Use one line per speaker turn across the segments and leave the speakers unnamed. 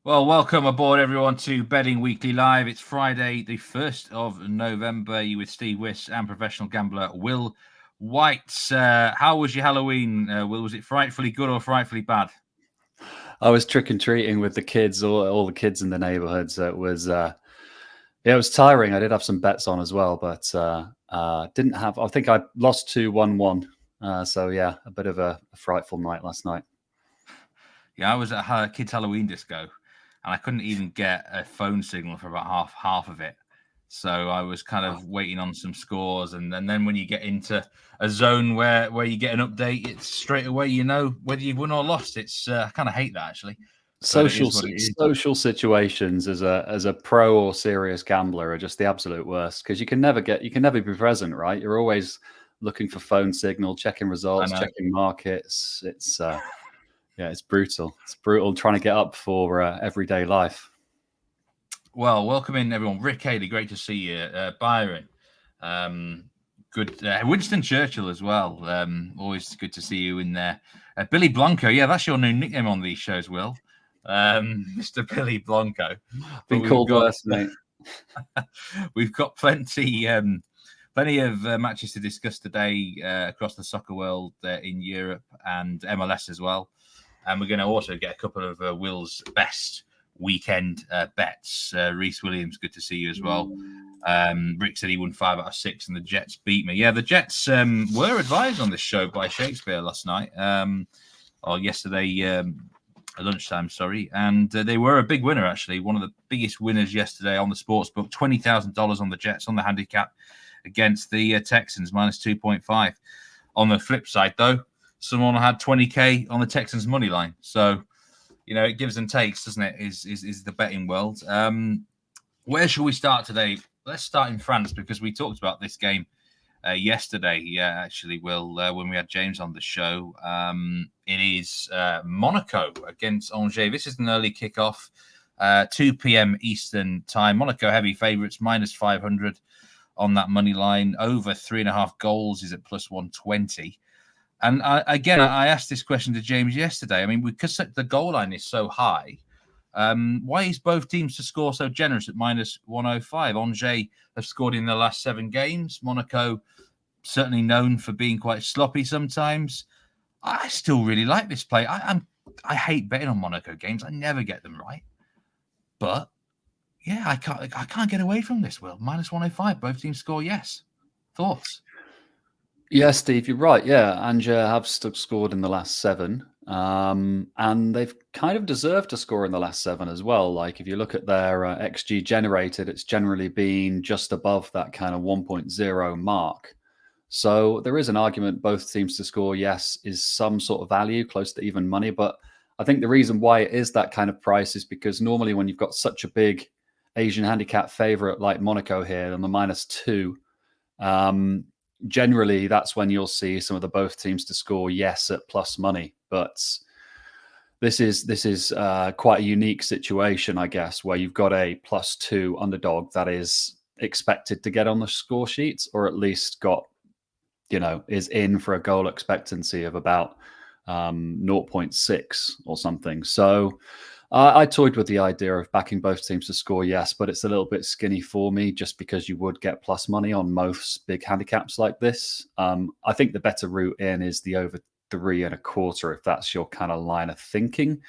Well, welcome aboard, everyone, to Betting Weekly Live. It's Friday, the 1st of November. You with Steve Wyss and professional gambler Will White. How was your Halloween, Will? Was it frightfully good or frightfully bad?
I was trick-or-treating with the kids, all the kids in the neighborhood. So it was tiring. I did have some bets on as well, but didn't have. I think I lost 2-1-1. So yeah, a bit of a frightful night last night.
Yeah, I was at a kids' Halloween disco, and I couldn't even get a phone signal for about half of it. So I was kind of waiting on some scores, and then when you get into a zone where you get an update, it's straight away you know whether you've won or lost. It's I kind of hate that, actually.
Social situations as a pro or serious gambler are just the absolute worst, because you can never be present, right? You're always looking for phone signal, checking results, checking markets. It's it's brutal. It's brutal trying to get up for everyday life.
Well, welcome in, everyone. Rick Haley, great to see you. Byron, good. Winston Churchill as well. Always good to see you in there. Billy Blanco, yeah, that's your new nickname on these shows, Will. Mr. Billy Blanco.
Been called worse, mate.
We've got plenty of matches to discuss today across the soccer world in Europe and MLS as well. And we're going to also get a couple of Will's best weekend bets. Reese Williams, good to see you as well. Rick said he won 5 out of 6 and the Jets beat me. Yeah, the Jets were advised on this show by Shakespeare last night, or yesterday at lunchtime, sorry. And they were a big winner, actually. One of the biggest winners yesterday on the sportsbook. $20,000 on the Jets on the handicap against the Texans, minus 2.5. On the flip side, though, someone had 20K on the Texans money line. So, you know, it gives and takes, doesn't it? Is the betting world. Where should we start today? Let's start in France, because we talked about this game yesterday. Yeah, actually, Will, when we had James on the show. It is Monaco against Angers. This is an early kickoff, 2 p.m. Eastern time. Monaco heavy favourites, minus 500 on that money line. Over 3.5 goals is at plus 120. And I asked this question to James yesterday. I mean, because the goal line is so high, why is both teams to score so generous at minus 105? Angers have scored in the last 7 games. Monaco, certainly known for being quite sloppy sometimes. I still really like this play. I hate betting on Monaco games. I never get them right. But yeah, I can't get away from this, Will. Minus 105. Both teams score, yes. Thoughts?
Yeah, Steve, you're right. Yeah, Angers have scored in the last 7, and they've kind of deserved to score in the last 7 as well. Like, if you look at their XG generated, it's generally been just above that kind of 1.0 mark. So there is an argument both teams to score, yes, is some sort of value, close to even money. But I think the reason why it is that kind of price is because normally when you've got such a big Asian handicap favorite like Monaco here on the minus 2, generally that's when you'll see some of the both teams to score yes at plus money. But this is quite a unique situation, I guess, where you've got a plus 2 underdog that is expected to get on the score sheets, or at least got, is in for a goal expectancy of about 0.6 or something. So I toyed with the idea of backing both teams to score yes, but it's a little bit skinny for me, just because you would get plus money on most big handicaps like this. I think the better route in is the over 3.25, if that's your kind of line of thinking,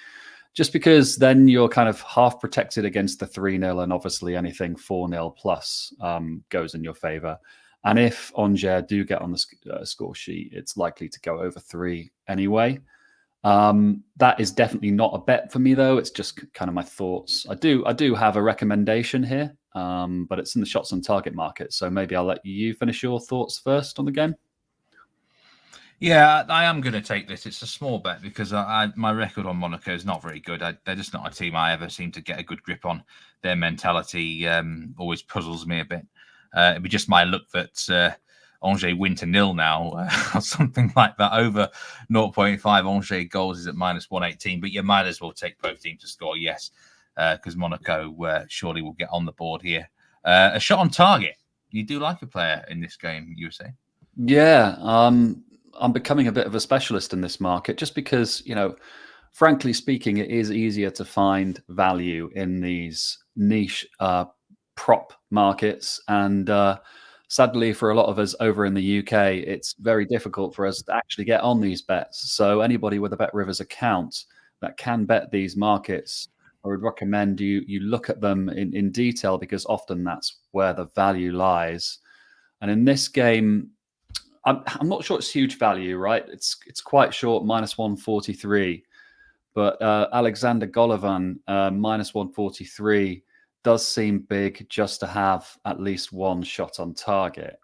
just because then you're kind of half protected against the 3-0, and obviously anything 4-0 plus goes in your favor. And if Angers do get on the score sheet, it's likely to go over 3 anyway. That is definitely not a bet for me, though. It's just kind of my thoughts. I do have a recommendation here, but it's in the shots on target market. So maybe I'll let you finish your thoughts first on the game.
Yeah, I am going to take this. It's a small bet because my record on Monaco is not very good. They're just not a team I ever seem to get a good grip on. Their mentality always puzzles me a bit. It'd be just my luck that Angers win to 0 now, or something like that. Over 0.5 Angers goals is at -118, but you might as well take both teams to score, yes, because Monaco surely will get on the board here. A shot on target. You do like a player in this game, you were saying?
Yeah, I'm becoming a bit of a specialist in this market just because, frankly speaking, it is easier to find value in these niche prop markets. And sadly, for a lot of us over in the UK, it's very difficult for us to actually get on these bets. So anybody with a BetRivers account that can bet these markets, I would recommend you look at them in detail, because often that's where the value lies. And in this game, I'm not sure it's huge value, right? It's quite short, -143. But Alexander Golovin, -143, does seem big just to have at least one shot on target.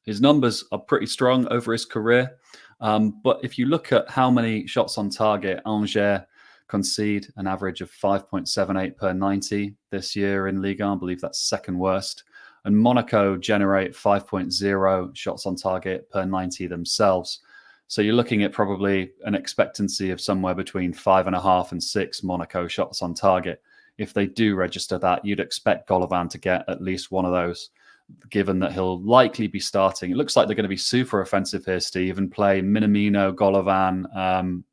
His numbers are pretty strong over his career. But if you look at how many shots on target Angers concede, an average of 5.78 per 90 this year in Ligue 1, I believe that's second worst. And Monaco generate 5.0 shots on target per 90 themselves. So you're looking at probably an expectancy of somewhere between 5.5 and 6 Monaco shots on target. If they do register that, you'd expect Golovin to get at least one of those, given that he'll likely be starting. It looks like they're going to be super offensive here, Steve, and play Minamino, Golovin,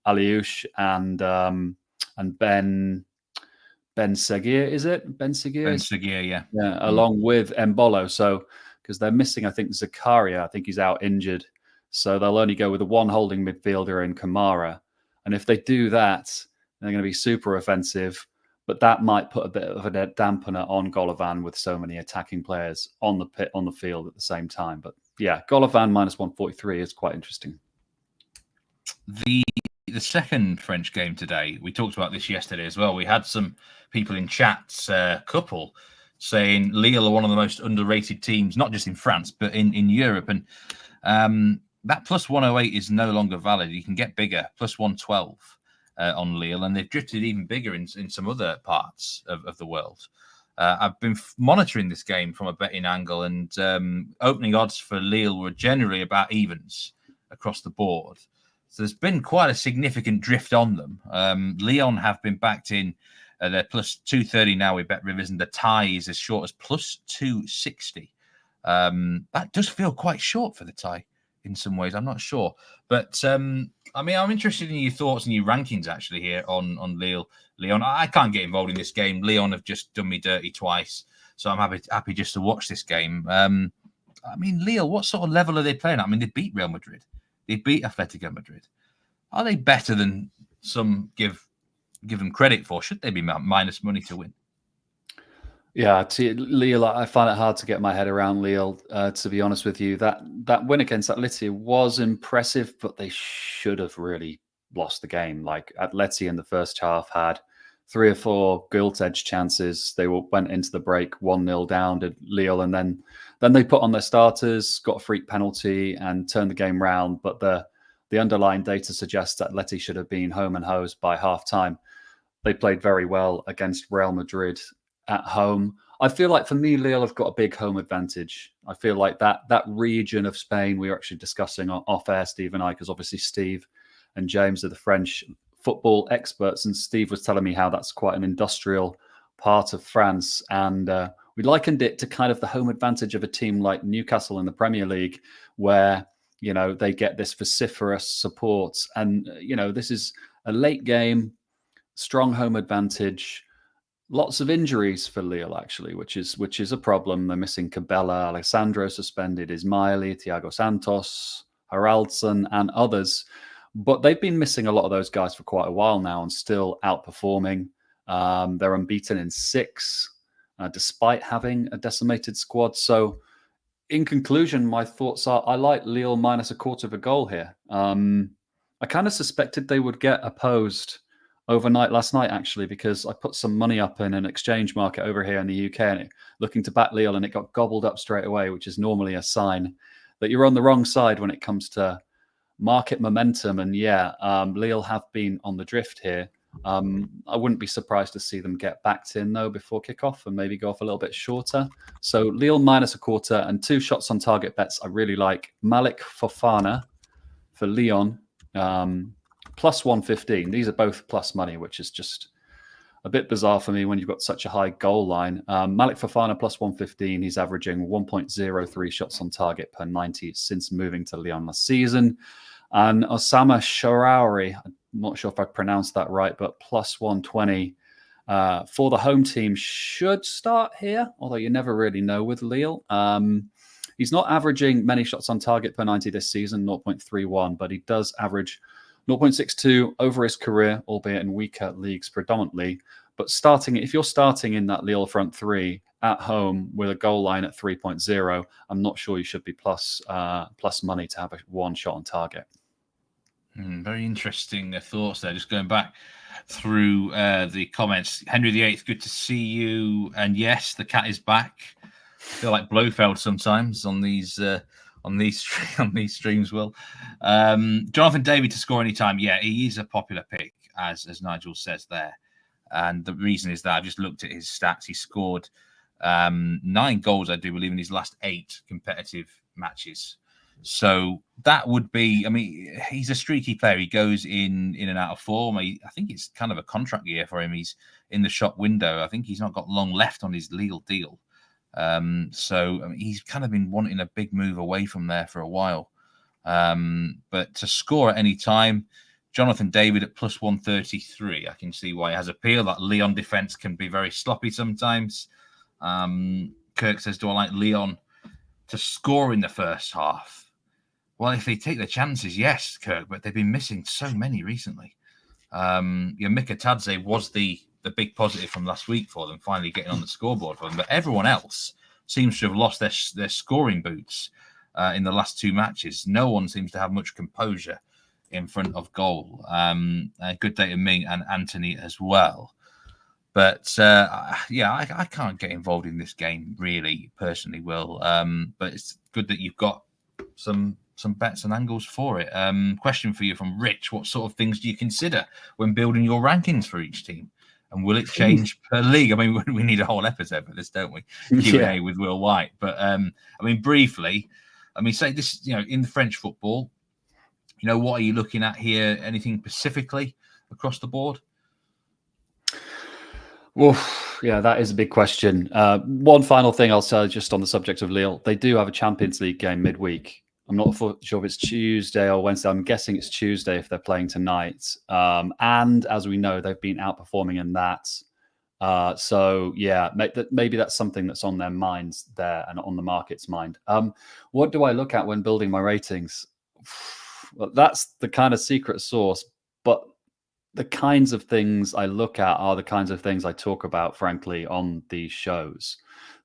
Aliouche, and Ben Seguir, is it? Ben Seguir?
Ben Seguir, yeah.
Yeah, along with Embolo. So, because they're missing, I think, Zakaria. I think he's out injured. So they'll only go with the one holding midfielder in Kamara. And if they do that, they're going to be super offensive. But that might put a bit of a dampener on Golovin with so many attacking players on the field at the same time. But yeah, Golovin -143 is quite interesting.
The second French game today, we talked about this yesterday as well. We had some people in chats, couple, saying Lille are one of the most underrated teams, not just in France, but in Europe. And that +108 is no longer valid. You can get bigger, +112 on Lille, and they've drifted even bigger in some other parts of the world. I've been monitoring this game from a betting angle, and opening odds for Lille were generally about evens across the board. So there's been quite a significant drift on them. Lyon have been backed in. They're +230 now with BetRivers, and the tie is as short as +260. That does feel quite short for the tie in some ways. I'm not sure. But, I mean, I'm interested in your thoughts and your rankings, actually, here on Lyon. I can't get involved in this game. Lyon have just done me dirty twice, so I'm happy just to watch this game. I mean, Lille, what sort of level are they playing at? I mean, they beat Real Madrid. They beat Atletico Madrid. Are they better than some give them credit for? Should they be minus money to win?
Yeah, Lille, I find it hard to get my head around Lille, to be honest with you. That win against Atleti was impressive, but they should have really lost the game. Like, Atleti in the first half had 3 or 4 gilt-edge chances. They went into the break 1-0 down to Lille, and then they put on their starters, got a freak penalty, and turned the game round. But the underlying data suggests that Atleti should have been home and hosed by half-time. They played very well against Real Madrid at home. I feel like, for me, Lille have got a big home advantage. I feel like that region of Spain, we were actually discussing off-air, Steve and I, because obviously Steve and James are the French football experts, and Steve was telling me how that's quite an industrial part of France, and we likened it to kind of the home advantage of a team like Newcastle in the Premier League, where they get this vociferous support, and this is a late game, strong home advantage. Lots of injuries for Lille, actually, which is a problem. They're missing Cabella, Alessandro suspended, Ismaili, Thiago Santos, Haraldsson, and others. But they've been missing a lot of those guys for quite a while now and still outperforming. They're unbeaten in 6, despite having a decimated squad. So, in conclusion, my thoughts are I like Lille -0.25 goals here. I kind of suspected they would get opposed overnight last night, actually, because I put some money up in an exchange market over here in the UK, and looking to back Lille, and it got gobbled up straight away, which is normally a sign that you're on the wrong side when it comes to market momentum. And yeah, Lille have been on the drift here. I wouldn't be surprised to see them get backed in, though, before kickoff and maybe go off a little bit shorter. So Lille -1/4 and 2 shots on target bets I really like. Malik Fofana for Lyon, +115. These are both plus money, which is just a bit bizarre for me when you've got such a high goal line. Malik Fofana +115. He's averaging 1.03 shots on target per 90 since moving to Lyon last season. And Osama Shaarawy, I'm not sure if I pronounced that right, but +120 for the home team should start here, although you never really know with Lille. He's not averaging many shots on target per 90 this season, 0.31, but he does average 0.62 over his career, albeit in weaker leagues predominantly. But if you're starting in that Lille front three at home with a goal line at 3.0, I'm not sure you should be plus money to have a 1 shot on target.
Very interesting thoughts there. Just going back through the comments. Henry VIII, good to see you. And yes, the cat is back. I feel like Blofeld sometimes on these streams. Will Jonathan David to score anytime? Yeah, he is a popular pick, as Nigel says there. And the reason is that I've just looked at his stats. He scored 9 goals, I do believe, in his last 8 competitive matches. So that would be, I mean, he's a streaky player. He goes in and out of form. I think it's kind of a contract year for him. He's in the shop window. I think he's not got long left on his Lille deal. So I mean, he's kind of been wanting a big move away from there for a while. But to score at any time, Jonathan David at +133, I can see why it has appeal. That Lyon defense can be very sloppy sometimes. Kirk says, do I like Lyon to score in the first half? Well, if they take the chances, yes, Kirk, but they've been missing so many recently. Mikatadze was the big positive from last week for them, finally getting on the scoreboard for them. But everyone else seems to have lost their scoring boots in the last 2 matches. No one seems to have much composure in front of goal. Good day to me and Anthony as well. But I can't get involved in this game really, personally, Will. But it's good that you've got some bets and angles for it. Question for you from Rich: what sort of things do you consider when building your rankings for each team? And will it change per league? I mean, we need a whole episode for this, don't we? Q&A with Will White. But briefly, say this, in the French football, what are you looking at here? Anything specifically across the board?
Well, yeah, that is a big question. One final thing I'll say just on the subject of Lille. They do have a Champions League game midweek. I'm not sure if it's Tuesday or Wednesday. I'm guessing it's Tuesday if they're playing tonight. And as we know, they've been outperforming in that. So, yeah, maybe that's something that's on their minds there and on the market's mind. What do I look at when building my ratings? Well, that's the kind of secret sauce. But the kinds of things I look at are the kinds of things I talk about, frankly, on these shows.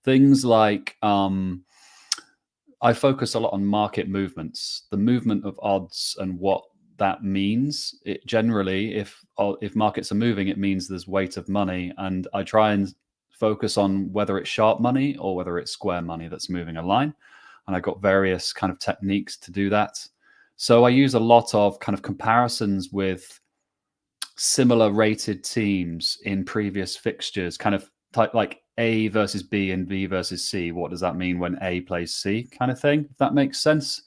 Things like I focus a lot on market movements, the movement of odds and what that means. It generally, if markets are moving, it means there's weight of money. And I try and focus on whether it's sharp money or whether it's square money that's moving a line. And I've got various kind of techniques to do that. So I use a lot of kind of comparisons with similar rated teams in previous fixtures, kind of type like A versus B and B versus C. What does that mean when A plays C, kind of thing, if that makes sense?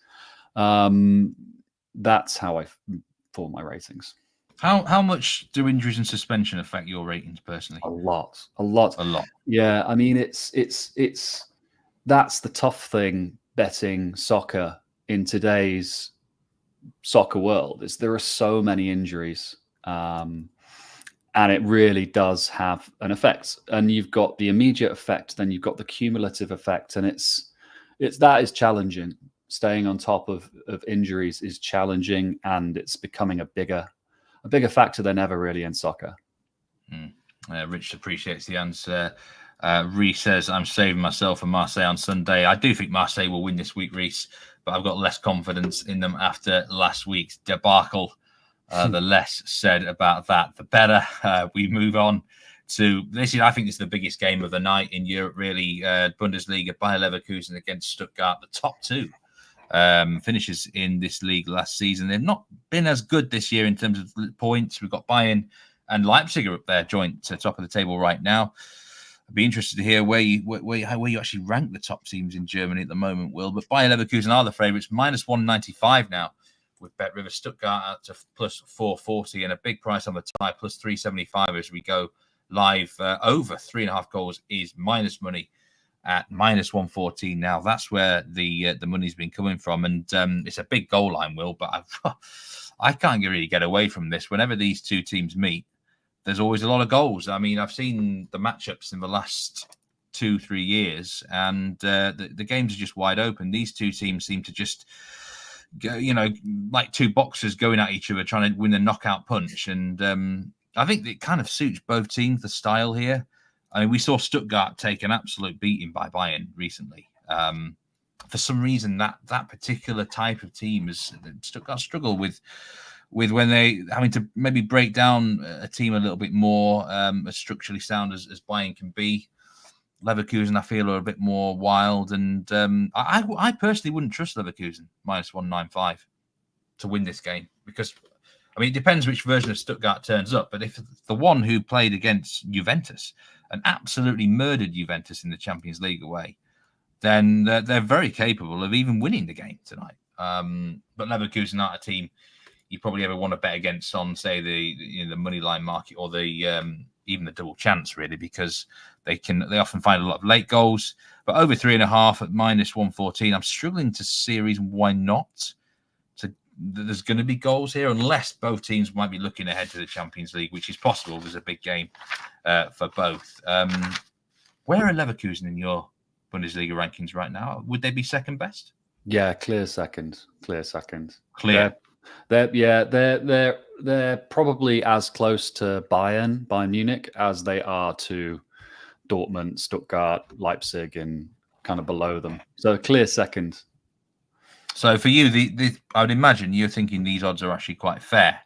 That's how I form my ratings.
How much do injuries and suspension affect your ratings personally?
A lot. Yeah, I mean, it's that's the tough thing betting soccer in today's soccer world, is there are so many injuries. And it really does have an effect. And you've got the immediate effect, then you've got the cumulative effect, and that is challenging. Staying on top of injuries is challenging, and it's becoming a bigger factor than ever really in soccer.
Rich appreciates the answer. Reese says, I'm saving myself for Marseille on Sunday. I do think Marseille will win this week, Reese, but I've got less confidence in them after last week's debacle. The less said about that, the better. We move on to this. I think this is the biggest game of the night in Europe, really. Bundesliga, Bayer Leverkusen against Stuttgart, the top 2 finishes in this league last season. They've not been as good this year in terms of points. We've got Bayern and Leipzig are up there, joint to top of the table right now. I'd be interested to hear where you actually rank the top teams in Germany at the moment, Will. But Bayer Leverkusen are the favourites, minus 195 now, with Bet River. Stuttgart out to plus 440 and a big price on the tie, plus 375 as we go live. Over 3.5 goals is minus money at minus 114 now. That's where the money's been coming from, and it's a big goal line, Will. But I can't really get away from this. Whenever these two teams meet, there's always a lot of goals. I mean, I've seen the matchups in the last 2-3 years, and the games are just wide open. These two teams seem to just go, like two boxers going at each other, trying to win the knockout punch. And I think it kind of suits both teams, the style here. I mean, we saw Stuttgart take an absolute beating by Bayern recently. For some reason, that particular type of team is Stuttgart struggle with when they having to maybe break down a team a little bit more as structurally sound as Bayern can be. Leverkusen, I feel, are a bit more wild, and I personally wouldn't trust Leverkusen minus 195 to win this game, because I mean, it depends which version of Stuttgart turns up. But if the one who played against Juventus and absolutely murdered Juventus in the Champions League away, then they're very capable of even winning the game tonight. But Leverkusen aren't a team you probably ever want to bet against on, say, the money line market or the even the double chance, really, because they often find a lot of late goals. But over 3.5 at minus 114, I'm struggling to see a reason why not. There's going to be goals here, unless both teams might be looking ahead to the Champions League, which is possible. There's a big game for both. Where are Leverkusen in your Bundesliga rankings right now? Would they be second best?
Yeah, clear second.
Clear.
They're probably as close to Bayern Munich as they are to Dortmund, Stuttgart, Leipzig, and kind of below them. So clear second.
So for you, I would imagine you're thinking these odds are actually quite fair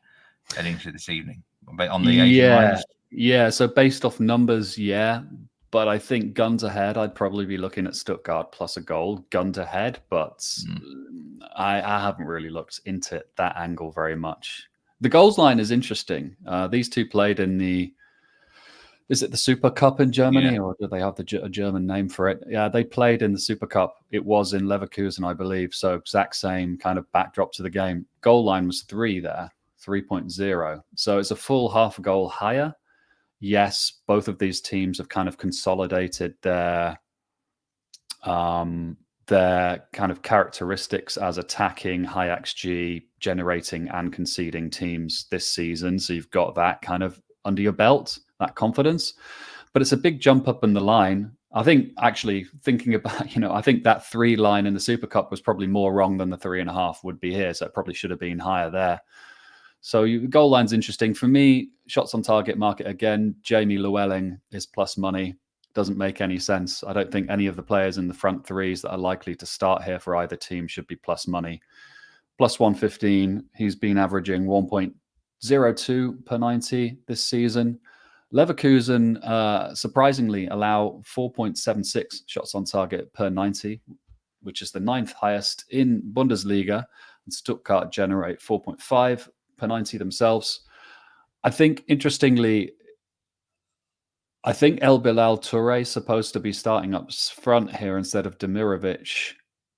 heading into this evening on the Asian lines.
So based off numbers, yeah. But I think gun to head, I'd probably be looking at Stuttgart plus a goal, gun to head. But I haven't really looked into that angle very much. The goals line is interesting. These two played in is it the Super Cup in Germany, or do they have a German name for it? Yeah, they played in the Super Cup. It was in Leverkusen, I believe. So exact same kind of backdrop to the game. Goal line was 3 there, 3.0. So it's a full half a goal higher. Yes, both of these teams have kind of consolidated their kind of characteristics as attacking, high XG, generating and conceding teams this season. So you've got that kind of under your belt, that confidence. But it's a big jump up in the line. I think actually thinking about, I think that 3 line in the Super Cup was probably more wrong than the 3.5 would be here. So it probably should have been higher there. So goal line's interesting. For me, shots on target market again, Jamie Llewellyn is plus money. Doesn't make any sense. I don't think any of the players in the front threes that are likely to start here for either team should be plus money. Plus 115, he's been averaging 1.02 per 90 this season. Leverkusen, surprisingly, allow 4.76 shots on target per 90, which is the 9th highest in Bundesliga. And Stuttgart generate 4.5 per 90 themselves. I think, interestingly, El Bilal Touré is supposed to be starting up front here instead of Demirovic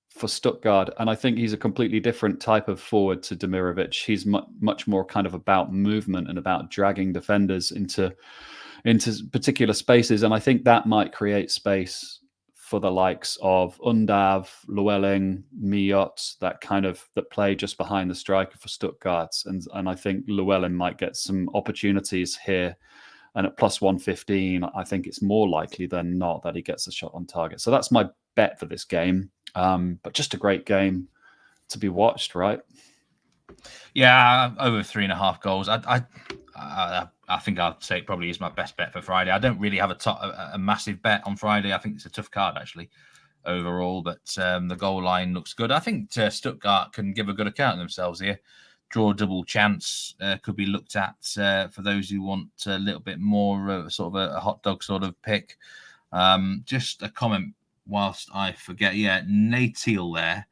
for Stuttgart. And I think he's a completely different type of forward to Demirovic. He's much more kind of about movement and about dragging defenders into particular spaces. And I think that might create space for the likes of Undav, Llewellyn, Miot, that play just behind the striker for Stuttgart. And I think Llewellyn might get some opportunities here. And at plus 115, I think it's more likely than not that he gets a shot on target. So that's my bet for this game. But just a great game to be watched, right?
Yeah, over 3.5 goals. I think I'd say it probably is my best bet for Friday. I don't really have a massive bet on Friday. I think it's a tough card, actually, overall. But the goal line looks good. I think Stuttgart can give a good account of themselves here. Draw double chance could be looked at for those who want a little bit more sort of a hot dog sort of pick. Just a comment whilst I forget. Yeah, Natil there.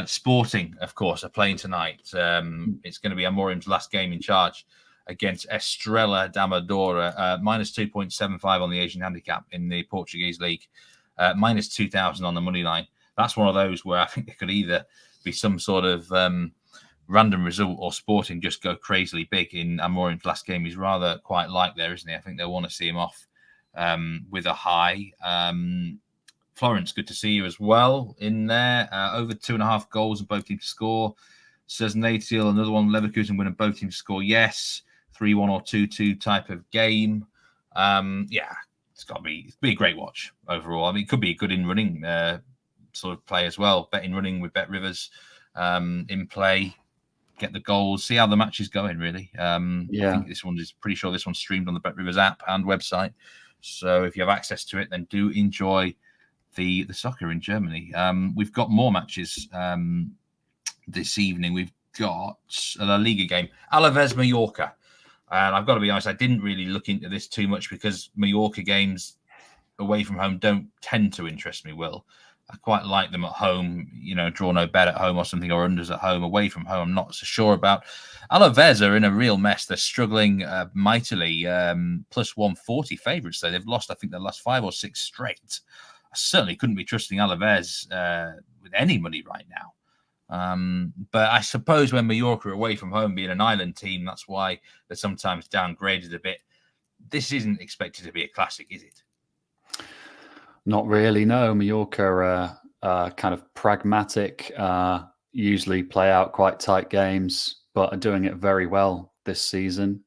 Sporting, of course, are playing tonight. It's going to be Amorim's last game in charge against Estrela da Amadora, minus 2.75 on the Asian handicap in the Portuguese league, minus 2,000 on the money line. That's one of those where I think there could either be some sort of random result or Sporting just go crazily big. In Amorim's last game, he's rather quite light there, isn't he? I think they'll want to see him off with a high. Florence, good to see you as well in there. Over 2.5 goals and both teams to score. Says Natil, another one. Leverkusen win and both teams to score. Yes, 3-1 or 2-2 type of game. It's got to be a great watch overall. I mean, it could be a good in running sort of play as well. Bet in running with Bet Rivers in play. Get the goals. See how the match is going. Really. I think this one is pretty sure this one's streamed on the Bet Rivers app and website. So if you have access to it, then do enjoy the soccer in Germany. We've got more matches this evening. We've got a La Liga game, Alaves Mallorca, and I've got to be honest, I didn't really look into this too much because Mallorca games away from home don't tend to interest me. I quite like them at home, draw no bet at home or something, or unders at home. Away from home, I'm not so sure about. Alaves are in a real mess. They're struggling mightily. Plus 140 favourites, though. They've lost, I think, their last 5 or 6 straight. I certainly couldn't be trusting Alaves with any money right now. But I suppose when Mallorca are away from home, being an island team, that's why they're sometimes downgraded a bit. This isn't expected to be a classic, is it?
Not really, no. Mallorca are kind of pragmatic, usually play out quite tight games, but are doing it very well this season.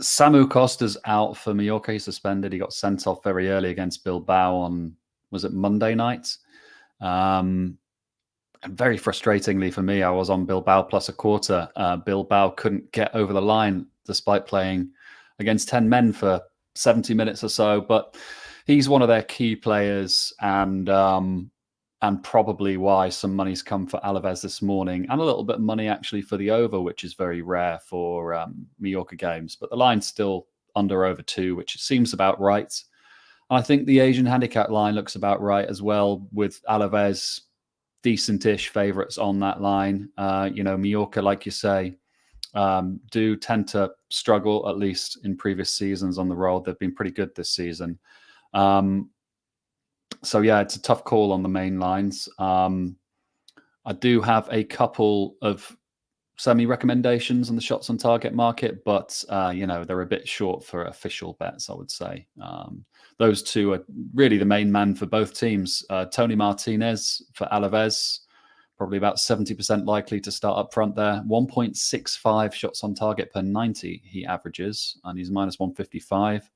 Samu Costa's out for Mallorca. He's suspended. He got sent off very early against Bilbao on, was it Monday night? And very frustratingly for me, I was on Bilbao plus a quarter. Bilbao couldn't get over the line despite playing against 10 men for 70 minutes or so, but he's one of their key players, and probably why some money's come for Alaves this morning, and a little bit of money actually for the over, which is very rare for Mallorca games. But the line's still under over 2, which seems about right. And I think the Asian handicap line looks about right as well, with Alaves decent-ish favourites on that line. Mallorca, like you say, do tend to struggle, at least in previous seasons on the road. They've been pretty good this season. So yeah, it's a tough call on the main lines. I do have a couple of semi-recommendations on the shots on target market, but they're a bit short for official bets, I would say. Those two are really the main man for both teams. Tony Martinez for Alaves, probably about 70% likely to start up front there. 1.65 shots on target per 90 he averages, and he's minus 155.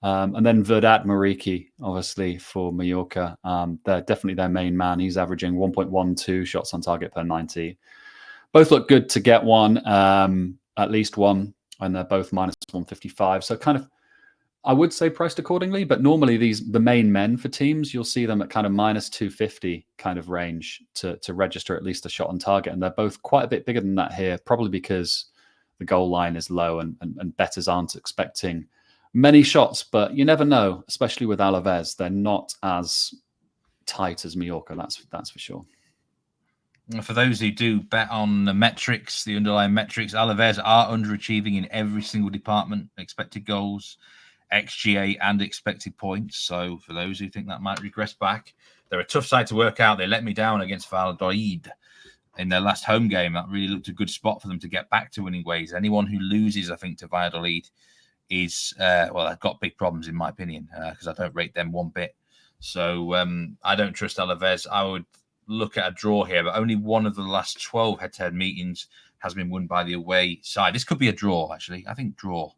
And then Vedat Mariki, obviously, for Mallorca. They're definitely their main man. He's averaging 1.12 shots on target per 90. Both look good to get one, at least one, and they're both minus 155. So kind of, I would say priced accordingly, but normally the main men for teams, you'll see them at kind of minus 250 kind of range to register at least a shot on target. And they're both quite a bit bigger than that here, probably because the goal line is low and bettors aren't expecting many shots. But you never know, especially with Alaves. They're not as tight as Mallorca, that's for sure.
For those who do bet on the metrics, the underlying metrics, Alaves are underachieving in every single department: expected goals, XGA, and expected points. So for those who think that might regress back, they're a tough side to work out. They let me down against Valladolid in their last home game. That really looked a good spot for them to get back to winning ways. Anyone who loses, I think, to Valladolid is, they've got big problems, in my opinion, because I don't rate them one bit. So I don't trust Alaves. I would look at a draw here, but only one of the last 12 head-to-head meetings has been won by the away side. This could be a draw, actually. I think draw.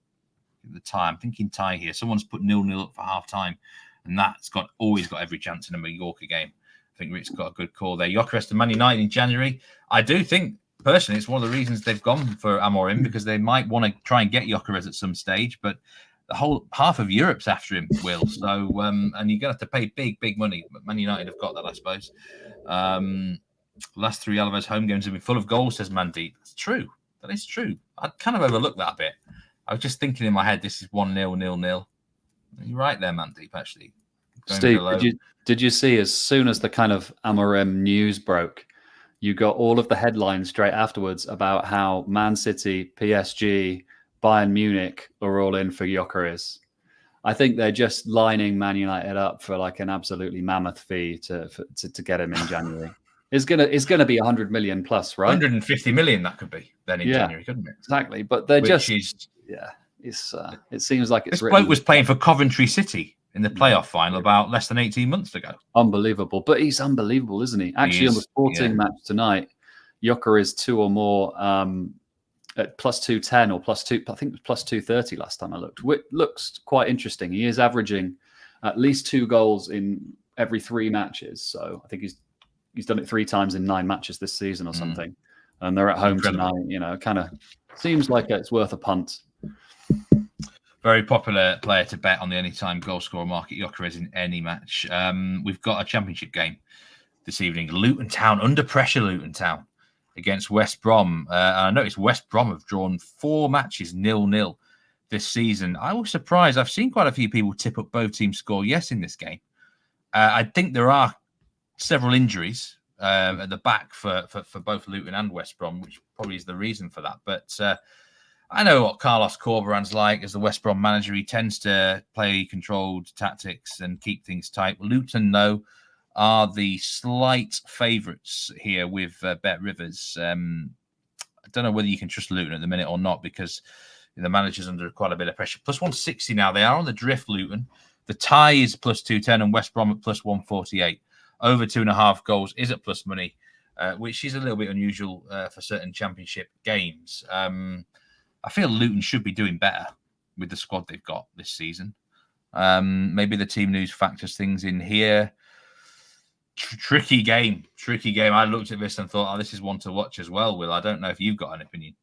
The tie. I'm thinking tie here. Someone's put 0-0 up for half time, and that's always got every chance in a Mallorca game. I think Rick's got a good call there. Gyökeres to Man United in January. I do think personally it's one of the reasons they've gone for Amorim, because they might want to try and get Gyökeres at some stage, but the whole half of Europe's after him, Will. So and you're gonna have to pay big money. But Man United have got that, I suppose. Last 3 Alaves home games have been full of goals, says Mandeep. That's true. That is true. I'd kind of overlooked that a bit. I was just thinking in my head, this is 1-0, 0-0. You're right there, Mandeep, actually.
Steve, did you see as soon as the kind of Amorim news broke, you got all of the headlines straight afterwards about how Man City, PSG, Bayern Munich are all in for Gyökeres. I think they're just lining Man United up for like an absolutely mammoth fee to get him in January. It's gonna be 100 million plus, right?
150 million that could be then in January, couldn't it?
Exactly. But they're it seems like it's
this bloke was playing for Coventry City in the playoff final about less than 18 months ago.
Unbelievable. But he's unbelievable, isn't he? Actually, on the Sporting match tonight, Gyökeres 2 or more at plus 210 or plus 2, I think it was plus 230 last time I looked. Which looks quite interesting. He is averaging at least 2 goals in every 3 matches. So I think he's done it 3 times in 9 matches this season or something. And they're at home tonight. You know, kind of seems like it's worth a punt.
Very popular player to bet on the anytime goal scorer market, Gyökeres, in any match. We've got a championship game this evening. Luton Town, under pressure, Luton Town against West Brom. I noticed West Brom have drawn 4 matches 0-0 this season. I was surprised. I've seen quite a few people tip up both teams score yes in this game. I think there are several injuries at the back for both Luton and West Brom, which probably is the reason for that. But I know what Carlos Corberan's like as the West Brom manager. He tends to play controlled tactics and keep things tight. Luton, though, are the slight favourites here with Bet Rivers. I don't know whether you can trust Luton at the minute or not, because the manager's under quite a bit of pressure. Plus 160 now. They are on the drift, Luton. The tie is plus 210 and West Brom at plus 148. Over 2.5 goals is at plus money, which is a little bit unusual for certain championship games. I feel Luton should be doing better with the squad they've got this season. Maybe the team news factors things in here. Tricky game. I looked at this and thought, this is one to watch as well, Will. I don't know if you've got an opinion.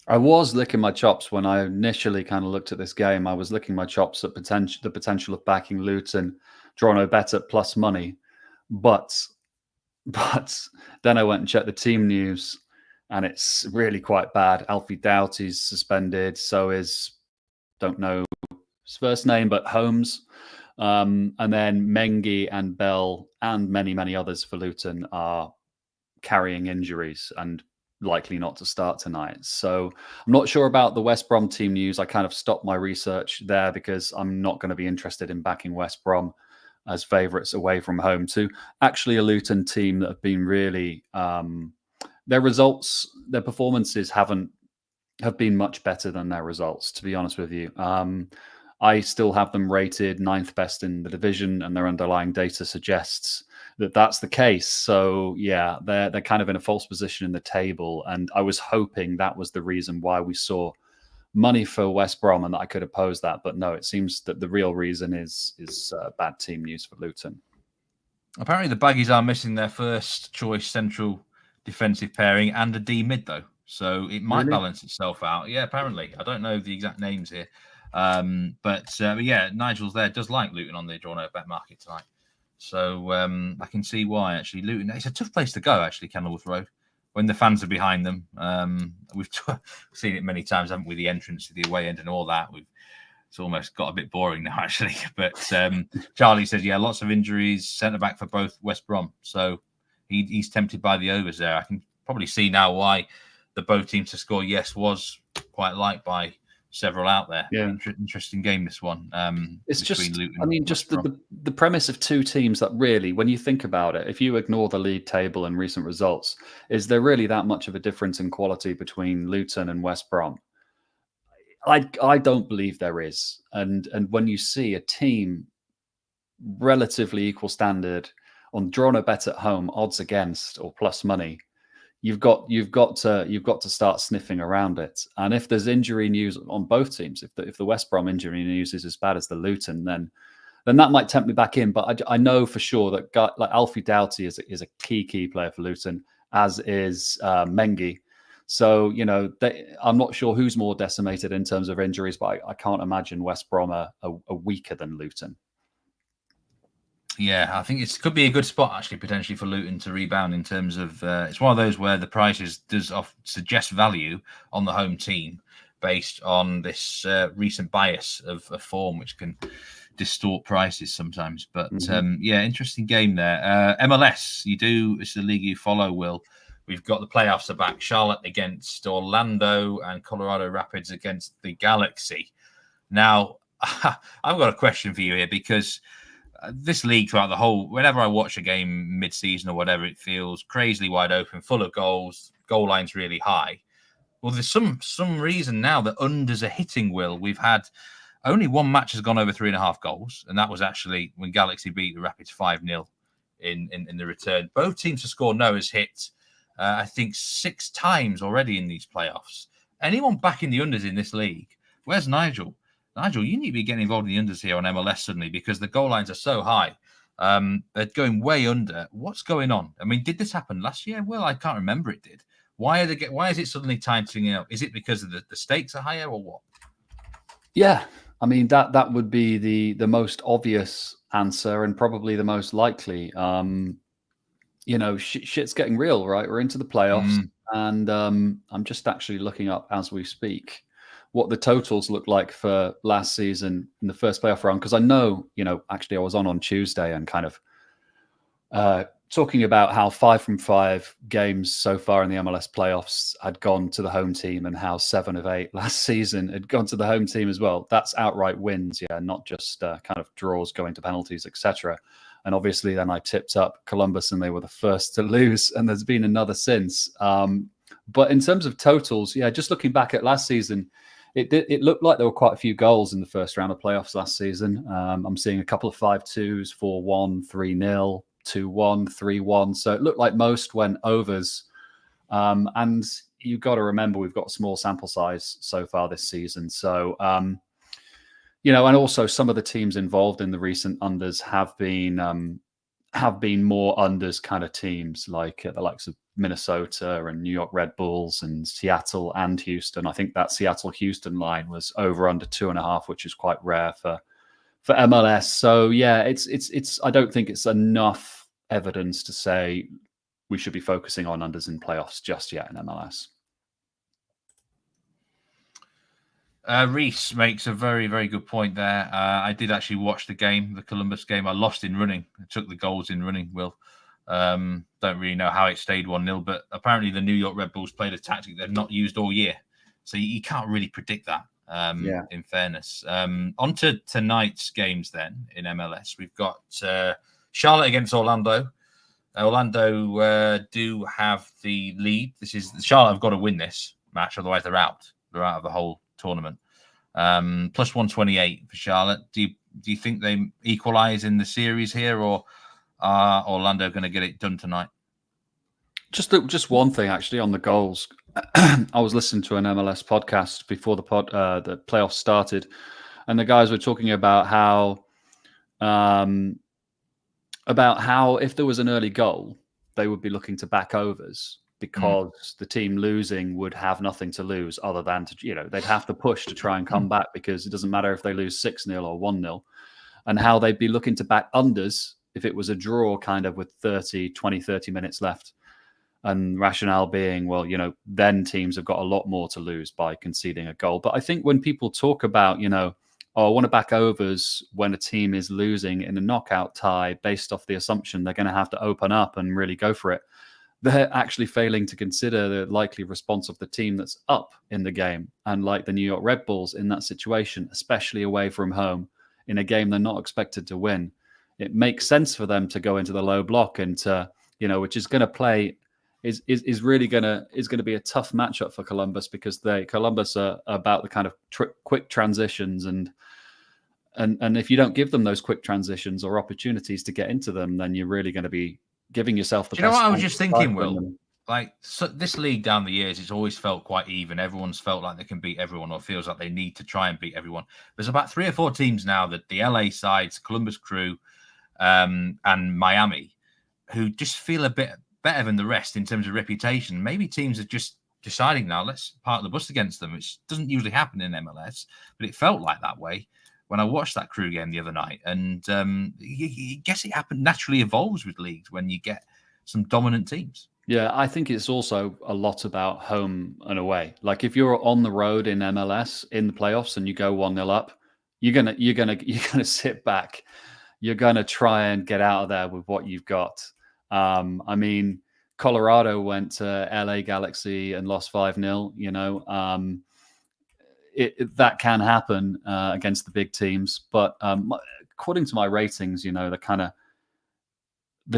I was licking my chops when I initially kind of looked at this game. I was licking my chops at the potential of backing Luton, drawing a bet at plus money. But then I went and checked the team news, and it's really quite bad. Alfie Doughty's suspended. So is, don't know his first name, but Holmes. And then Mengi and Bell and many, many others for Luton are carrying injuries and likely not to start tonight. So I'm not sure about the West Brom team news. I kind of stopped my research there because I'm not going to be interested in backing West Brom as favourites away from home to actually a Luton team that have been really their performances have been much better than their results, to be honest with you. I still have them rated 9th best in the division, and their underlying data suggests that that's the case. So yeah, they're kind of in a false position in the table, and I was hoping that was the reason why we saw money for West Brom and that I could oppose that. But no, it seems that the real reason is bad team news for Luton.
Apparently the Baggies are missing their first choice central defensive pairing and a D mid, though. So it might balance itself out. Yeah, apparently. I don't know the exact names here. But yeah, Nigel's there, does like Luton on the draw no bet market tonight. So I can see why, actually. Luton, it's a tough place to go, actually, Kenilworth Road, when the fans are behind them. We've seen it many times, haven't we? The entrance to the away end and all that. It's almost got a bit boring now, actually. But Charlie says, yeah, lots of injuries, centre-back for both West Brom. So he's tempted by the overs there. I can probably see now why the both teams to score yes was quite liked by several out there.
Yeah,
interesting game, this one.
It's just, Luton, I mean, just the premise of two teams that really, when you think about it, if you ignore the league table and recent results, is there really that much of a difference in quality between Luton and West Brom? I don't believe there is. And when you see a team relatively equal standard on draw no bet at home, odds against or plus money, you've got to start sniffing around it. And if there's injury news on both teams, if the West Brom injury news is as bad as the Luton, then that might tempt me back in. But I know for sure that like Alfie Doughty is a key player for Luton, as is Mengi. So I'm not sure who's more decimated in terms of injuries, but I can't imagine West Brom are weaker than Luton.
Yeah, I think it could be a good spot, actually, potentially for Luton to rebound in terms of it's one of those where the prices does suggest value on the home team based on this recent bias of form, which can distort prices sometimes. But yeah, interesting game there. MLS, it's the league you follow, Will. We've got the playoffs are back. Charlotte against Orlando and Colorado Rapids against the Galaxy. Now, I've got a question for you here, because this league throughout the whole, whenever I watch a game mid-season or whatever, it feels crazily wide open, full of goals, goal lines really high. Well, there's some reason now that unders are hitting, Will. We've had only one match has gone over 3.5 goals, and that was actually when Galaxy beat the Rapids 5-0 in the return. Both teams to score no has hit, I think, 6 times already in these playoffs. Anyone backing the unders in this league? Where's Nigel? Nigel, you need to be getting involved in the unders here on MLS suddenly, because the goal lines are so high. They're going way under. What's going on? I mean, did this happen last year? Well, I can't remember it did. Why is it suddenly tightening up? Is it because of the stakes are higher, or what?
Yeah, I mean, that would be the most obvious answer, and probably the most likely. Shit's getting real, right? We're into the playoffs, and I'm just actually looking up as we speak what the totals look like for last season in the first playoff round, because I know, actually I was on Tuesday and kind of talking about how 5 from 5 games so far in the MLS playoffs had gone to the home team, and how 7 of 8 last season had gone to the home team as well. That's outright wins, not just kind of draws going to penalties, etc. And obviously then I tipped up Columbus, and they were the first to lose, and there's been another since. But in terms of totals, just looking back at last season, it looked like there were quite a few goals in the first round of playoffs last season. I'm seeing a couple of 5-2s, 4-1, 3-0, 2-1, 3-1. So it looked like most went overs. And you've got to remember, we've got a small sample size so far this season. So, and also some of the teams involved in the recent unders have been more unders kind of teams, like the likes of Minnesota and New York Red Bulls and Seattle and Houston. I think that Seattle-Houston line was over under 2.5, which is quite rare for MLS. So yeah, it's I don't think it's enough evidence to say we should be focusing on unders in playoffs just yet in MLS.
Reese makes a very, very good point there. I did actually watch the Columbus game. I lost in running. I took the goals in running, Will. Don't really know how it stayed 1-0, but apparently the New York Red Bulls played a tactic they've not used all year. So you can't really predict that, in fairness. On to tonight's games then in MLS. We've got Charlotte against Orlando. Orlando do have the lead. Charlotte have got to win this match, otherwise they're out. They're out of the whole tournament. Plus 128 for Charlotte. Do you think they equalize in the series here, or are Orlando going to get it done tonight?
Just one thing actually on the goals. I was listening to an MLS podcast before the playoffs started, and the guys were talking about how if there was an early goal, they would be looking to back overs, because the team losing would have nothing to lose other than they'd have to push to try and come back, because it doesn't matter if they lose 6-0 or 1-0, and how they'd be looking to back unders if it was a draw kind of with 30 minutes left. And rationale being, well, then teams have got a lot more to lose by conceding a goal. But I think when people talk about, I want to back overs when a team is losing in a knockout tie based off the assumption they're going to have to open up and really go for it, they're actually failing to consider the likely response of the team that's up in the game. And like the New York Red Bulls in that situation, especially away from home in a game they're not expected to win, it makes sense for them to go into the low block and to, which is going to play is really going to be a tough matchup for Columbus, because Columbus are about the kind of quick transitions, and if you don't give them those quick transitions or opportunities to get into them, then you're really going to be giving yourself the best.
You know what I was just thinking, Will? This league down the years, it's always felt quite even. Everyone's felt like they can beat everyone, or feels like they need to try and beat everyone. There's about 3 or 4 teams now, that the LA sides, Columbus Crew, and Miami, who just feel a bit better than the rest in terms of reputation. Maybe teams are just deciding now, let's park the bus against them, which doesn't usually happen in MLS, but it felt like that way when I watched that Crew game the other night. And I guess it naturally evolves with leagues when you get some dominant teams.
Yeah, I think it's also a lot about home and away. Like if you're on the road in MLS in the playoffs and you go 1-0 up, you're gonna sit back. You're gonna try and get out of there with what you've got. I mean, Colorado went to LA Galaxy and lost 5-0. That can happen against the big teams. But according to my ratings, the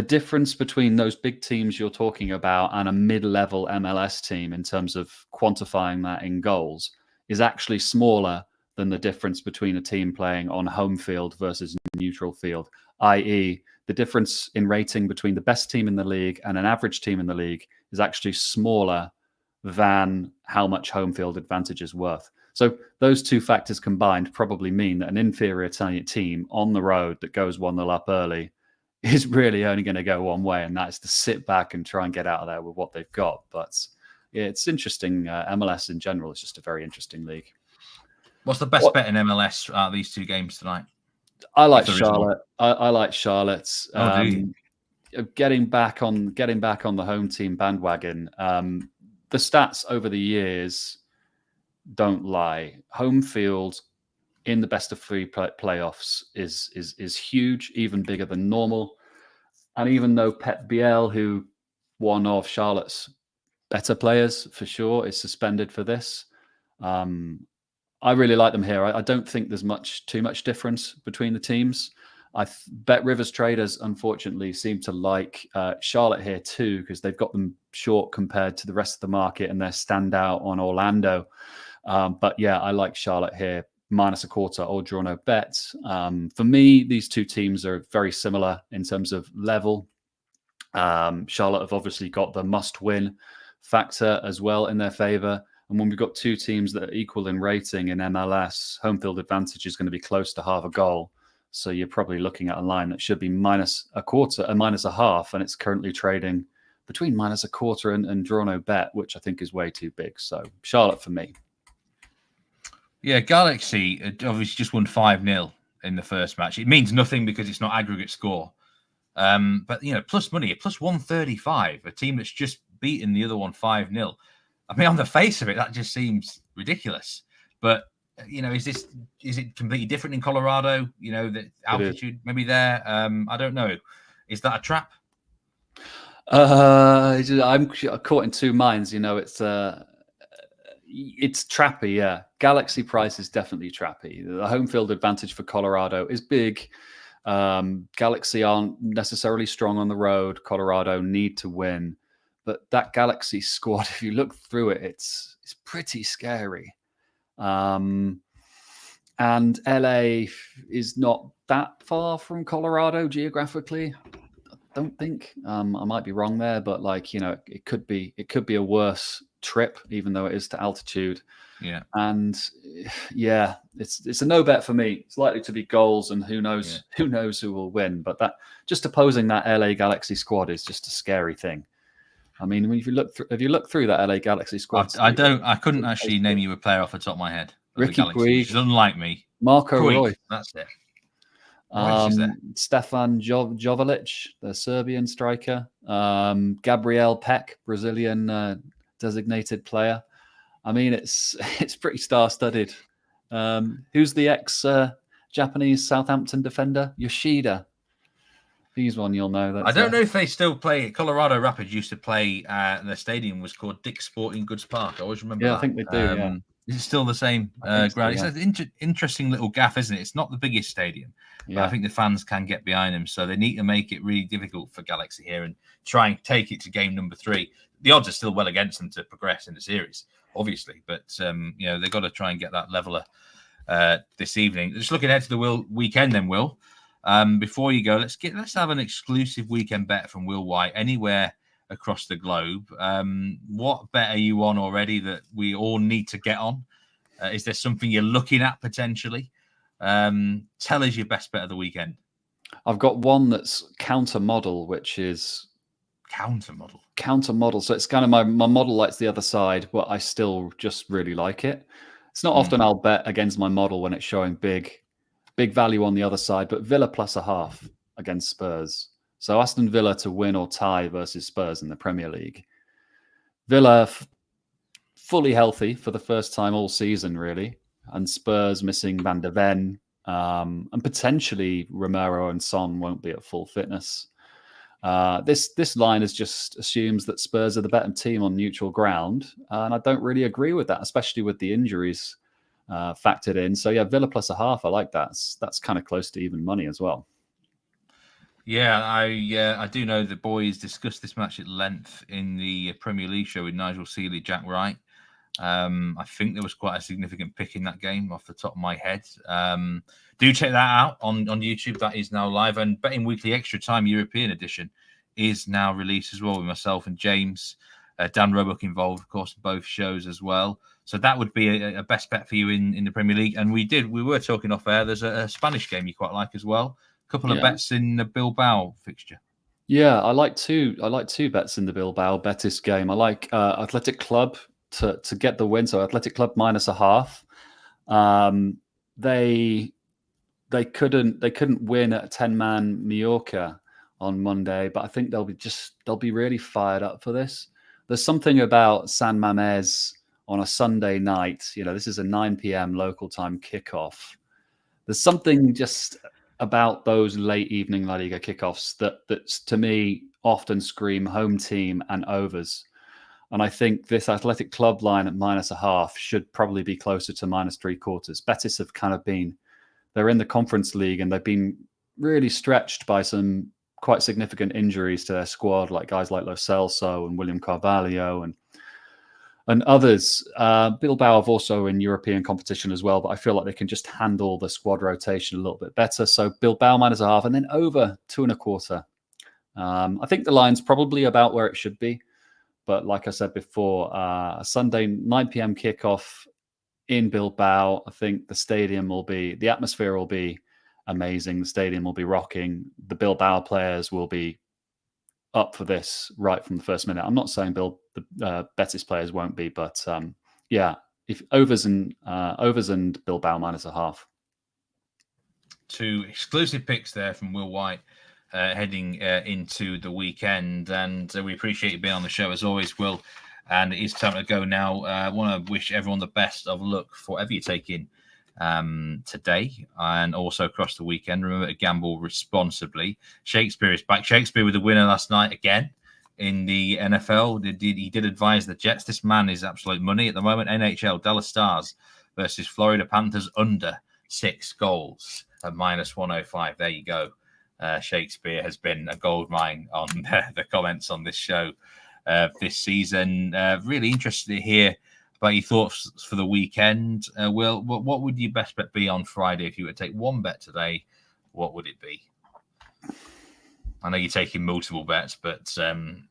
difference between those big teams you're talking about and a mid-level MLS team in terms of quantifying that in goals is actually smaller than the difference between a team playing on home field versus neutral field, i.e. the difference in rating between the best team in the league and an average team in the league is actually smaller than how much home field advantage is worth. So those two factors combined probably mean that an inferior team on the road that goes 1-0 up early is really only going to go one way, and that's to sit back and try and get out of there with what they've got. But yeah, it's interesting. MLS in general is just a very interesting league.
What's the best bet in MLS out of these two games tonight?
I like Charlotte. I like Charlotte. Getting back on the home team bandwagon. The stats over the years don't lie. Home field in the best of three playoffs is huge, even bigger than normal. And even though Pep Biel, who one of Charlotte's better players for sure, is suspended for this, I really like them here. I don't think there's too much difference between the teams. I bet Rivers traders, unfortunately, seem to like Charlotte here too, because they've got them short compared to the rest of the market and they're standout on Orlando. But yeah, I like Charlotte here, -1/4 or draw no bet. For me, these two teams are very similar in terms of level. Charlotte have obviously got the must-win factor as well in their favor. And when we've got two teams that are equal in rating in MLS, home field advantage is going to be close to half a goal. So you're probably looking at a line that should be -1/4 and -1/2, and it's currently trading between -1/4 and draw no bet, which I think is way too big. So Charlotte for me.
Yeah, Galaxy obviously just won 5-0 in the first match. It means nothing because it's not aggregate score. But, plus money, plus 135, a team that's just beaten the other one 5-0. I mean, on the face of it, that just seems ridiculous. But, is it completely different in Colorado? The altitude maybe there. I don't know. Is that a trap?
I'm caught in two minds. It's trappy, yeah. Galaxy price is definitely trappy. The home field advantage for Colorado is big. Galaxy aren't necessarily strong on the road. Colorado need to win. But that Galaxy squad, if you look through it, it's pretty scary. And LA is not that far from Colorado geographically. I don't think. I might be wrong there, but it could be a worse trip, even though it is to altitude.
Yeah.
And yeah, it's a no bet for me. It's likely to be goals, and who knows who will win. But that just opposing that LA Galaxy squad is just a scary thing. I mean, if you look through that LA Galaxy squad,
I couldn't actually name you a player off the top of my head.
Ricky Puig,
which is unlike me.
Marco Roy,
that's it.
Stefan Joveljic, the Serbian striker, Gabriel Peck, Brazilian designated player. I mean, it's pretty star-studded. Who's the ex-Japanese Southampton defender? Yoshida. He's one you'll know.
I don't know if they still play. Colorado Rapids used to play. Their stadium was called Dick's Sporting Goods Park. I always remember that.
I think they do, yeah.
Is it still the same ground? So, yeah. It's an interesting little gaff, isn't it? It's not the biggest stadium, but I think the fans can get behind them. So they need to make it really difficult for Galaxy here and try and take it to game number 3. The odds are still well against them to progress in the series, obviously. But, they've got to try and get that leveler this evening. Just looking ahead to the weekend then, Will. Before you go, let's have an exclusive weekend bet from Will White anywhere across the globe. What bet are you on already that we all need to get on? Is there something you're looking at potentially? Tell us your best bet of the weekend.
I've got one that's counter model, which is
counter model.
So it's kind of my model likes the other side, but I still just really like it. It's not often I'll bet against my model when it's showing big value on the other side, but Villa +0.5 against Spurs. So Aston Villa to win or tie versus Spurs in the Premier League. Villa fully healthy for the first time all season, really. And Spurs missing Van de Ven, and potentially Romero and Son won't be at full fitness. This line just assumes that Spurs are the better team on neutral ground, and I don't really agree with that, especially with the injuries factored in. So yeah, Villa plus a half, I like that. That's kind of close to even money as well.
Yeah, I do know the boys discussed this match at length in the Premier League show with Nigel Seeley, Jack Wright. I think there was quite a significant pick in that game off the top of my head. Do check that out on YouTube. That is now live. And Betting Weekly Extra Time European Edition is now released as well with myself and James. Dan Roebuck involved, of course, in both shows as well. So that would be a best bet for you in the Premier League. And we were talking off air. There's a Spanish game you quite like as well. A couple of bets in the Bilbao fixture.
Yeah, I like two bets in the Bilbao Betis game. I like Athletic Club to get the win. So Athletic Club minus a half. They couldn't win at 10-man Mallorca on Monday, but I think they'll be really fired up for this. There's something about San Mamés on a Sunday night. This is a 9 p.m. local time kickoff. There's something just about those late evening La Liga kickoffs that's to me often scream home team and overs. And I think this Athletic Club line at minus a half should probably be closer to minus 3/4. Betis have kind of they're in the Conference League and they've been really stretched by some quite significant injuries to their squad, like guys like Lo Celso and William Carvalho and others. Bilbao have also in European competition as well, but I feel like they can just handle the squad rotation a little bit better. So Bilbao minus a half and then over 2.25. I think the line's probably about where it should be. But like I said before, a Sunday 9 p.m. kickoff in Bilbao. I think the atmosphere will be amazing. The stadium will be rocking. The Bilbao players will be up for this right from the first minute. I'm not saying the Betis players won't be, but if overs and Bilbao minus a half.
Two exclusive picks there from Will White heading into the weekend, and we appreciate you being on the show as always, Will. And it is time to go now. I want to wish everyone the best of luck for whatever you take in today and also across the weekend. Remember to gamble responsibly. Shakespeare is back. Shakespeare with the winner last night again in the NFL. He did advise the Jets. This man is absolute money at the moment. NHL, Dallas Stars versus Florida Panthers under 6 goals at minus 105. There you go. Shakespeare has been a gold mine on the comments on this show this season. Really interested to hear about your thoughts for the weekend. Will, what would your best bet be on Friday if you were to take one bet today? What would it be? I know you're taking multiple bets, but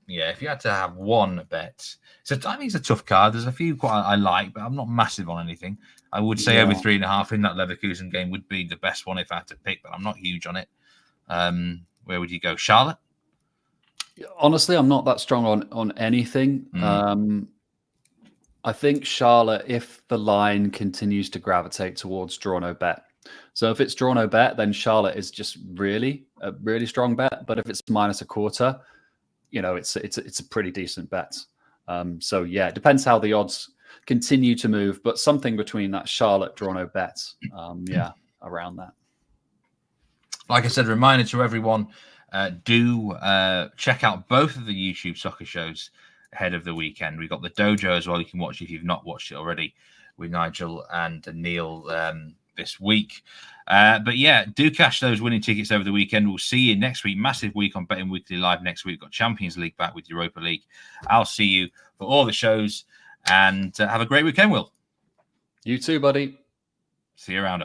if you had to have one bet, I think it's a tough card. There's a few I like, but I'm not massive on anything. I would say over 3.5 in that Leverkusen game would be the best one if I had to pick, but I'm not huge on it. Where would you go? Charlotte?
Honestly, I'm not that strong on anything. I think Charlotte, if the line continues to gravitate towards draw no bet. So if it's draw no bet, then Charlotte is just really a really strong bet. But if it's minus 1/4, it's a pretty decent bet. It depends how the odds continue to move, but something between that Charlotte draw no bet, around that.
Like I said, reminder to everyone, do check out both of the YouTube soccer shows ahead of the weekend. We've got the Dojo as well. You can watch if you've not watched it already with Nigel and Neil this week. Do cash those winning tickets over the weekend. We'll see you next week. Massive week on Betting Weekly Live next week. We've got Champions League back with Europa League. I'll see you for all the shows and have a great weekend, Will.
You too, buddy.
See you around.